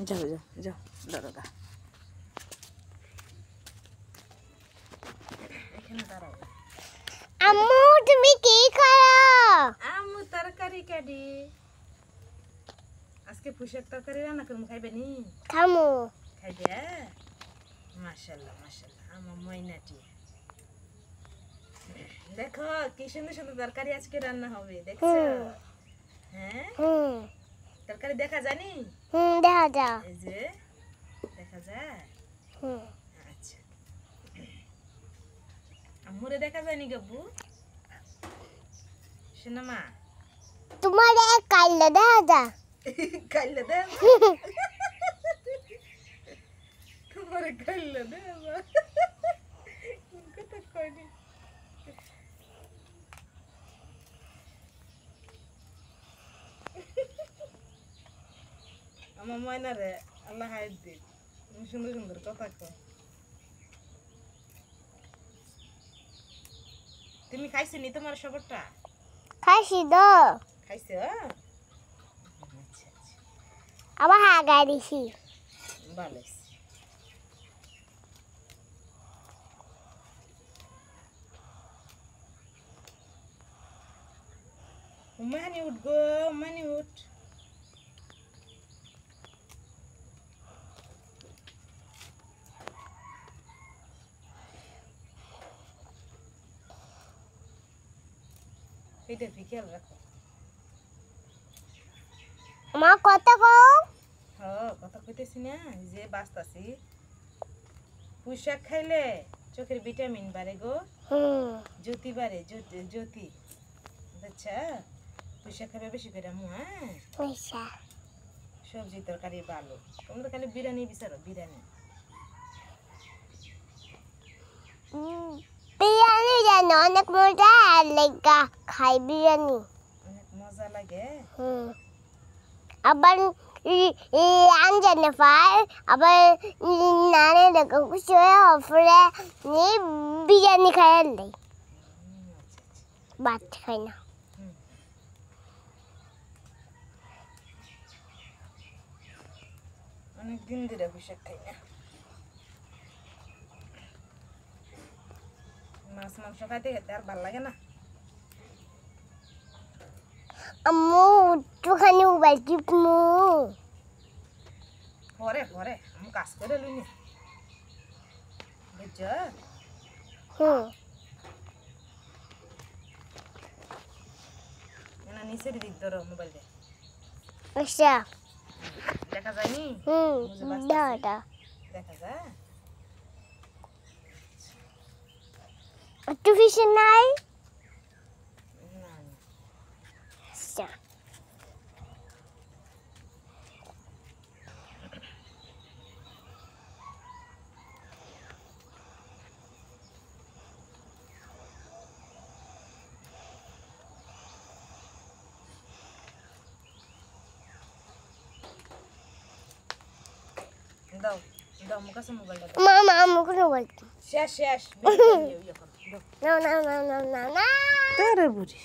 যাও যাও যাও দাঁড়া এখানে দাঁড়াও। আম্মু তুমি কি করো? আম্মু তরকারি কাটি। আজকে পুঁইশাক তরকারি রান্না করবো, খাইবে নি? খামু। খাইবে? মাশাআল্লাহ মাশাআল্লাহ আমার ময়নাটি। দেখো কি সুন্দর সুন্দর তরকারি আজকে রান্না হবে, দেখছো? হ্যাঁ তরকারি দেখা জানি? দেখা যাও। এই যে দেখা যায়। আচ্ছা আম্মুরে দেখা যায়নি গব্বু? শোনা মা তোমার কাইলে দেখা যা। কাইলে দেখ তোমার কাইলে দেখ কথা কইনি। আমার ময়না রে আল্লাহ হায়াত দিক, সুন্দর সুন্দর কথা কয়। তুমি খাইছো নি তোমার সবরটা? খাইছি তো। খাইছো? আচ্ছা আচ্ছা আবার হাগাই দিছি। ভালো হইছে। উম্মানি উঠ গো, উম্মানি উঠ। এটা খেয়াল রাখো। মা কথা কও। কথা কইতেছি না, যে বাঁচতাছি। পুঁইশাক খাইলে চোখের ভিটামিন বাড়ে গো, জ্যোতি বাড়ে, জ্যোতি আচ্ছা। পুঁইশাক খাবে বেশি করে মু। হ্যাঁ সবজি তরকারি ভালো। তোমরা তো খালি বিরিয়ানি বিচারো, বিরিয়ানি। বিরিয়ানি জানো অনেক মজা লাগে, খাই বিরিয়ানি অনেক মজা লাগে। আবার আনজানে পাই আবার নানে দেখো খুশি হয়ে অফরে বিরিয়ানি খাই আনলে ভাত খাই না। অনেক দিন ধরে পুঁইশাক খাই না। মাছ মাংস খাইতে খেতে আর ভালো লাগে না। আম্মু একটুখানি মোবাইল টিপমু। পরে পরে আমি কাজ করে লইনি, বুঝছ? না নিচের দিক ধরো মোবাইলটা। আচ্ছা দেখা যায়নি? দেখা যায়। একটু ফিসে নাই। আচ্ছা দাও দাও মুখ কাছে মোবাইলটা দাও। মামা আমাকে মোবাইল শেষ শেষ না না না না না তোর বুঝি